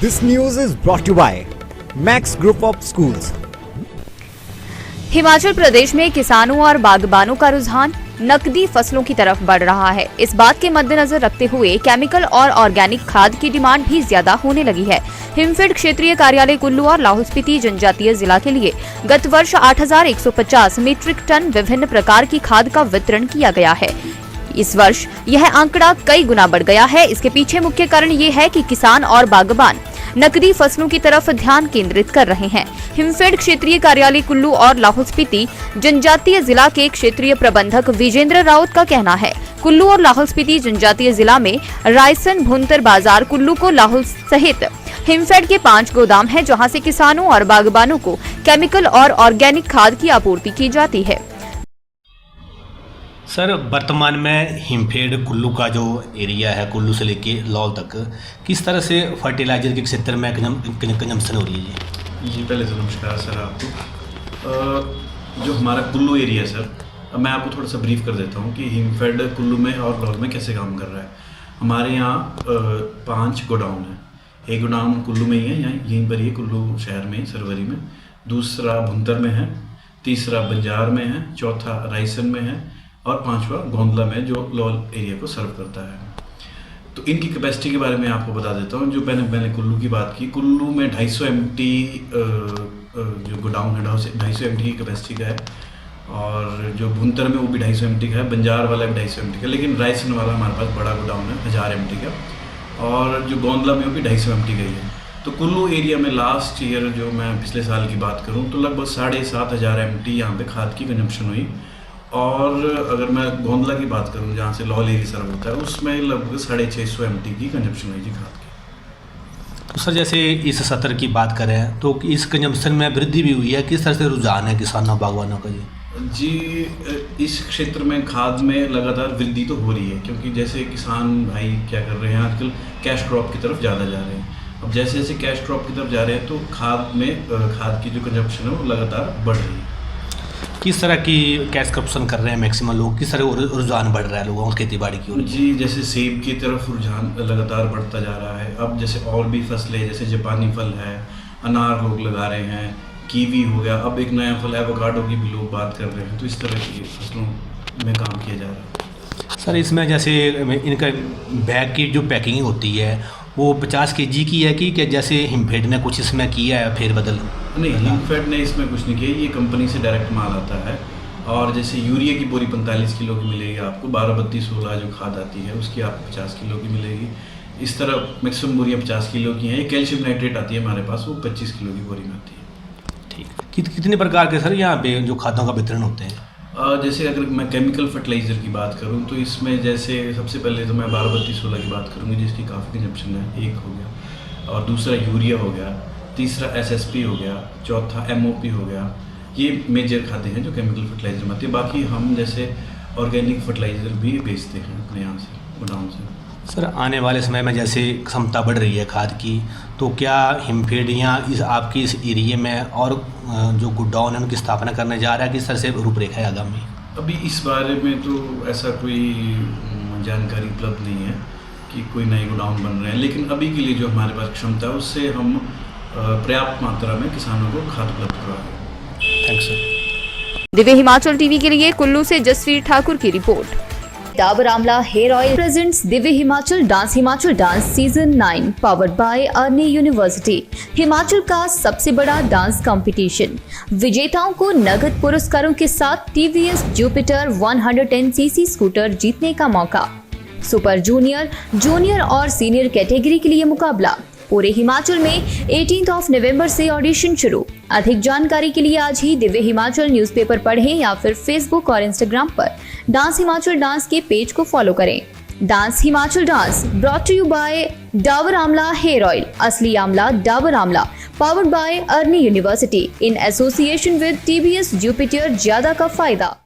This news is brought to you by Max Group of Schools. Himachal Pradesh में किसानों और बागबानों का रुझान नकदी फसलों की तरफ बढ़ रहा है। इस बात के मद्देनजर रखते हुए केमिकल और ऑर्गेनिक खाद की डिमांड भी ज्यादा होने लगी है। हिमफेड क्षेत्रीय कार्यालय कुल्लू और लाहौल स्पीति जनजातीय जिला के लिए गत वर्ष 8,150 मीट्रिक टन विभिन्न प्रकार की खाद का वितरण किया गया है। इस वर्ष यह आंकड़ा कई गुना बढ़ गया है। इसके पीछे मुख्य कारण ये है कि किसान और बागबान नकदी फसलों की तरफ ध्यान केंद्रित कर रहे हैं। हिमफेड क्षेत्रीय कार्यालय कुल्लू और लाहौल स्पीति जनजातीय जिला के क्षेत्रीय प्रबंधक विजेंद्र राउत का कहना है, कुल्लू और लाहौल स्पीति जनजातीय जिला में रायसन भुंतर बाजार कुल्लू को लाहौल सहित हिमफेड के 5 गोदाम हैं, जहां से किसानों और बागबानों को केमिकल और ऑर्गेनिक खाद की आपूर्ति की जाती है। सर, वर्तमान में हिमफेड कुल्लू का जो एरिया है, कुल्लू से लेके लाहौल तक, किस तरह से फर्टिलाइजर के क्षेत्र में कंजम्पशन हो रही है जी? पहले तो नमस्कार सर आपको। जो हमारा कुल्लू एरिया सर, अब मैं आपको थोड़ा सा ब्रीफ कर देता हूँ कि हिमफेड कुल्लू में और लाहौल में कैसे काम कर रहा है। हमारे यहाँ 5 गोडाउन है। एक गोडाउन कुल्लू में ही है, यहीं पर ही कुल्लू शहर में, सरवरी में। दूसरा भुंतर में है, तीसरा बंजार में है, चौथा रायसन में है और 5वां गोंदला में, जो लाहौल एरिया को सर्व करता है। तो इनकी कैपेसिटी के बारे में आपको बता देता हूँ। जो मैंने कुल्लू की बात की, कुल्लू में 250 MT जो गोडाउन है 250 MT की कैपेसिटी का है, और जो भुंतर में वो भी 250 MT का है, बंजार वाला भी 250 MT का, लेकिन रायसन वाला हमारे पास बड़ा गोडाउन है 1000 MT का, और जो गोंदला में वो भी 250 MT का ही है। तो कुल्लू एरिया में लास्ट ईयर, जो मैं पिछले साल की बात करूँ, तो लगभग 7,500 MT यहाँ पे खाद की कंजम्पशन हुई। और अगर मैं गोंदला की बात करूं, जहाँ से लाहौल एरिया सर्व होता है, उसमें लगभग 650 MT की कंजम्पशन हुई जी खाद की। तो सर, जैसे इस सत्र की बात करें तो इस कंजम्पशन में वृद्धि भी हुई है, किस तरह से रुझान है किसानों बागवानों का जी? इस क्षेत्र में खाद में लगातार वृद्धि तो हो रही है, क्योंकि जैसे किसान भाई क्या कर रहे हैं आजकल, कैश क्रॉप की तरफ ज़्यादा जा रहे हैं। अब जैसे जैसे कैश क्रॉप की तरफ जा रहे हैं तो खाद की जो कंजम्पशन है वो लगातार बढ़ रही है। किस तरह की कैश करप्शन कर रहे हैं मैक्सिमम लोग, किस तरह रुझान बढ़ रहा है लोगों का खेती बाड़ी की ओर? जी, जैसे सेब की तरफ रुझान लगातार बढ़ता जा रहा है। अब जैसे और भी फसलें, जैसे जापानी फल है, अनार लोग लगा रहे हैं, कीवी हो गया, अब एक नया फल एवोकाडो की भी लोग बात कर रहे हैं। तो इस तरह की फसलों में काम किया जा रहा है। सर, इसमें जैसे इनका बैग की जो पैकिंग होती है वो 50 kg की है कि जैसे हिमफेड ने कुछ इसमें किया है फेरबदल? नहीं, हिमफेड ने इसमें कुछ नहीं किया, ये कंपनी से डायरेक्ट माल आता है। और जैसे यूरिया की बोरी 45 किलो की मिलेगी आपको, 12-32-16 जो खाद आती है उसकी आपको 50 किलो की मिलेगी। इस तरह मैक्सिमम बोरियाँ 50 किलो की हैं। ये कैल्शियम नाइट्रेट आती है हमारे पास, वो 25 किलो की बोरी में आती है। ठीक, कितने प्रकार के सर यहाँ पे जो खादों का वितरण होते हैं? जैसे अगर मैं केमिकल फर्टिलाइज़र की बात करूं, तो इसमें जैसे सबसे पहले तो मैं 12-32-16 की बात करूंगी, जिसकी काफ़ी कंजम्पशन है, एक हो गया, और दूसरा यूरिया हो गया, तीसरा SSP हो गया, चौथा MOP हो गया। ये मेजर खाते हैं जो केमिकल फर्टिलाइज़र में आते हैं। बाकी हम जैसे ऑर्गेनिक फर्टिलाइज़र भी बेचते हैं अपने यहाँ से, गोडाउन से। सर, आने वाले समय में जैसे क्षमता बढ़ रही है खाद की, तो क्या हिमफेड यहाँ आपकी इस एरिया में और जो गोडाउन है उनकी स्थापना करने जा रहा है? किस तरह से रूपरेखा है आगामी? अभी इस बारे में तो ऐसा कोई जानकारी उपलब्ध नहीं है कि कोई नए गोडाउन बन रहे हैं, लेकिन अभी के लिए जो हमारे पास क्षमता है उससे हम पर्याप्त मात्रा में किसानों को खाद उपलब्ध करवा रहे हैं। Thanks sir. Divya Himachal TV के लिए कुल्लू से जसवीर ठाकुर की report. Dabur Amla hair oil presents Divya Himachal dance season 9 powered by Arni University. Himachal का सबसे बड़ा डांस कंपटीशन। विजेताओं को नगद पुरस्कारों के साथ TVS जुपिटर 110cc स्कूटर जीतने का मौका। सुपर जूनियर और सीनियर कैटेगरी के लिए मुकाबला। पूरे हिमाचल में 18 नवंबर से ऑडिशन शुरू। अधिक जानकारी के लिए आज ही दिव्य हिमाचल न्यूज़पेपर पढ़ें या फिर फेसबुक और इंस्टाग्राम पर डांस हिमाचल डांस के पेज को फॉलो करें। Dance Himachal dance brought to you by Dabur Amla hair oil, असली amla Dabur Amla, powered by Arni University in association with TVS Jupiter, ज्यादा का फायदा।